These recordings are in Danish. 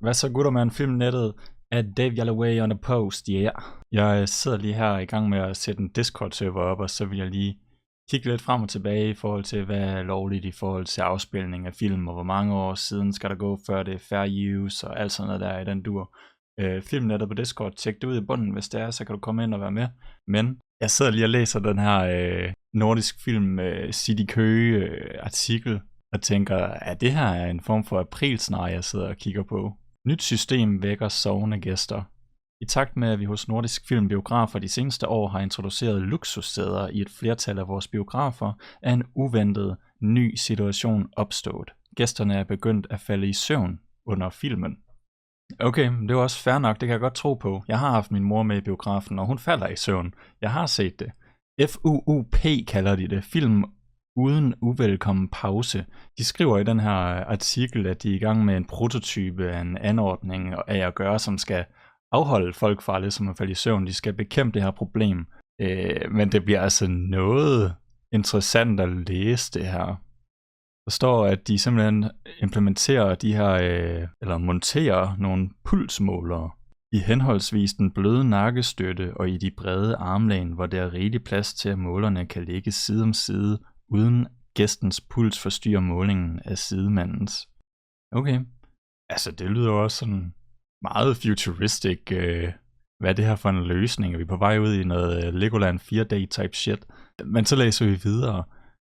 Hvad så gutter man, filmnettet af Dave Jalloway on a post, yeah. Jeg sidder lige her i gang med at sætte en Discord-server op, og så vil jeg lige kigge lidt frem og tilbage i forhold til, hvad er lovligt i forhold til afspilning af film, og hvor mange år siden skal der gå, før det er fair use, og alt sådan noget der i den dur. Filmnettet på Discord, tjek det ud i bunden, hvis det er, så kan du komme ind og være med. Men jeg sidder lige og læser den her nordisk film City Køge artikel, og tænker, at det her er en form for aprilsnar, jeg sidder og kigger på. Nyt system vækker sovende gæster. I takt med, at vi hos Nordisk Film Biografer de seneste år har introduceret luksussæder i et flertal af vores biografer, er en uventet ny situation opstået. Gæsterne er begyndt at falde i søvn under filmen. Okay, det var også fair nok, det kan jeg godt tro på. Jeg har haft min mor med i biografen, og hun falder i søvn. Jeg har set det. FUUP kalder de det. Film uden uvelkommen pause. De skriver i den her artikel, at de er i gang med en prototype af en anordning af at gøre, som skal afholde folk fra ligesom at falde i søvn. De skal bekæmpe det her problem. Men det bliver altså noget interessant at læse det her. Der står, at de simpelthen implementerer de her, eller monterer nogle pulsmålere i henholdsvis den bløde nakkestøtte og i de brede armlæn, hvor der er rigelig plads til, at målerne kan ligge side om side, uden gæstens puls forstyrrer målingen af sidemandens. Okay, altså det lyder også sådan meget futuristic. Hvad er det her for en løsning? Er vi på vej ud i noget Legoland 4D type shit? Men så læser vi videre.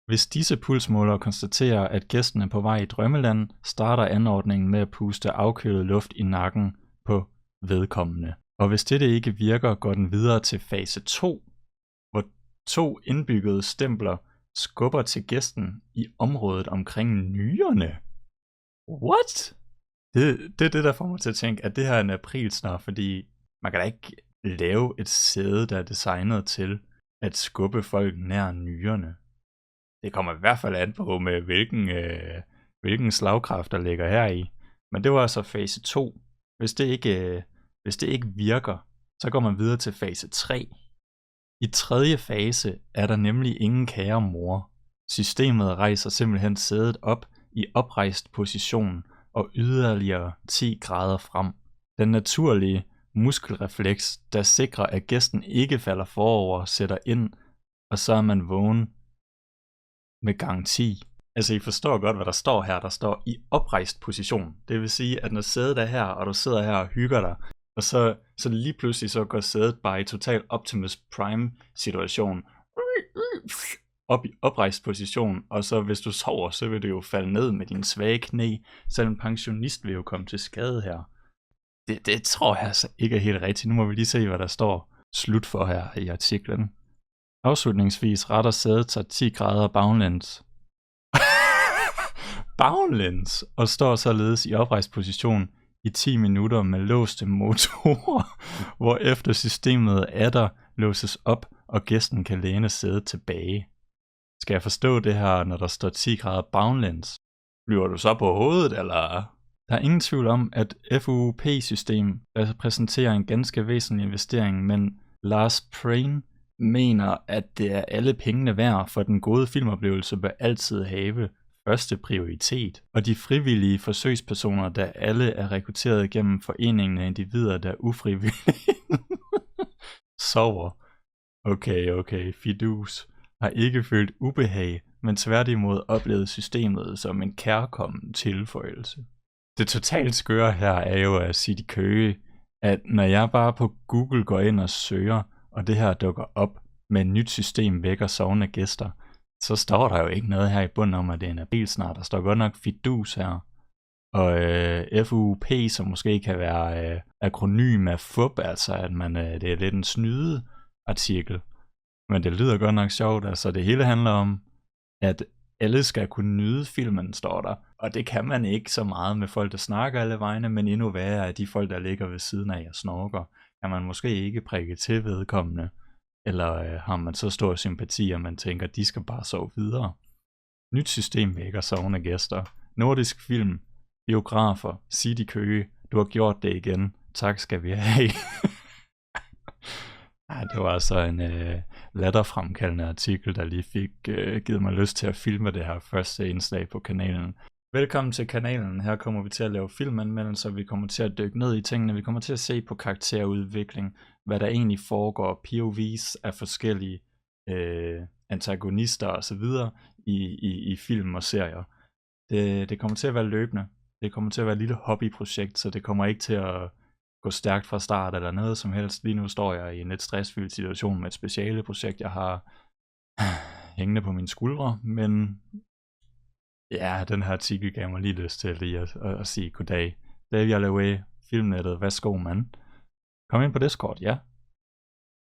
Hvis disse pulsmålere konstaterer, at gæsten er på vej i drømmeland, starter anordningen med at puste afkølet luft i nakken på vedkommende. Og hvis dette ikke virker, går den videre til fase 2, hvor 2 indbyggede stempler skubber til gæsten i området omkring nyrerne. What? Det er det, der får mig til at tænke, at det her er en aprilsnar, fordi man kan da ikke lave et sæde, der er designet til at skubbe folk nær nyrerne. Det kommer i hvert fald an på, med hvilken slagkraft, der ligger her i. Men det var altså fase 2. Hvis det ikke virker, så går man videre til fase 3. I tredje fase er der nemlig ingen kære mor. Systemet rejser simpelthen sædet op i oprejst position og yderligere 10 grader frem. Den naturlige muskelrefleks, der sikrer, at gæsten ikke falder forover, sætter ind, og så er man vågen med garanti. Altså I forstår godt, hvad der står her. Der står i oprejst position. Det vil sige, at når sædet er her, og du sidder her og hygger dig, og så lige pludselig så går sædet bare i total Optimus Prime situation op i oprejst position, og så hvis du sover, så vil du jo falde ned med dine svage knæ. Selv en pensionist vil jo komme til skade her. Det tror jeg altså ikke er helt rigtigt. Nu må vi lige se, hvad der står slut for her i artiklen. Afslutningsvis retter sædet sig 10 grader baglæns. Baglæns! Og står således i oprejst position i 10 minutter med låste motorer, hvorefter systemet atter låses op, og gæsten kan læne sædet tilbage. Skal jeg forstå det her, når der står 10 grader baglæns? Bliver du så på hovedet, eller? Der er ingen tvivl om, at FUUP-system repræsenterer en ganske væsentlig investering, men Lars Prehn mener, at det er alle pengene værd, for den gode filmoplevelse bør altid have første prioritet. Og de frivillige forsøgspersoner, der alle er rekrutteret gennem foreningen af individer, der ufrivilligt sover. Okay, fidus. Har ikke følt ubehag, men tværtimod oplevet systemet som en kærkommen tilføjelse. Det totalt skøre her er jo at City Køge, at når jeg bare på Google går ind og søger, og det her dukker op med et nyt system vækker sovende gæster, så står der jo ikke noget her i bunden om, at det er en aprilsnar. Der står godt nok fidus her. Og FUP, som måske kan være akronym af FUP, altså at det er lidt en snyde artikel. Men det lyder godt nok sjovt, altså det hele handler om, at alle skal kunne nyde filmen, står der. Og det kan man ikke så meget med folk, der snakker alle vegne, men endnu værre er de folk, der ligger ved siden af og snorker. Kan man måske ikke prikke til vedkommende, eller har man så stor sympati, at man tænker, at de skal bare sove videre. Nyt system vækker sovende gæster. Nordisk Film, biografer, City Køge, du har gjort det igen. Tak skal vi have. Det var altså en latterfremkaldende artikel, der lige fik givet mig lyst til at filme det her første indslag på kanalen. Velkommen til kanalen. Her kommer vi til at lave filmanmeldelser, vi kommer til at dykke ned i tingene, vi kommer til at se på karakterudvikling, hvad der egentlig foregår, POV's af forskellige antagonister osv. i film og serier. Det kommer til at være løbende. Det kommer til at være et lille hobbyprojekt, så det kommer ikke til at gå stærkt fra start eller noget som helst. Lige nu står jeg i en lidt stressfyldt situation med et speciale projekt, jeg har hængende på mine skuldre, men ja, den her artikel gav mig lige lyst til lige at sige goddag. Dave Jallaway, Filmnettet, værsgo mand. Kom ind på Discord, ja.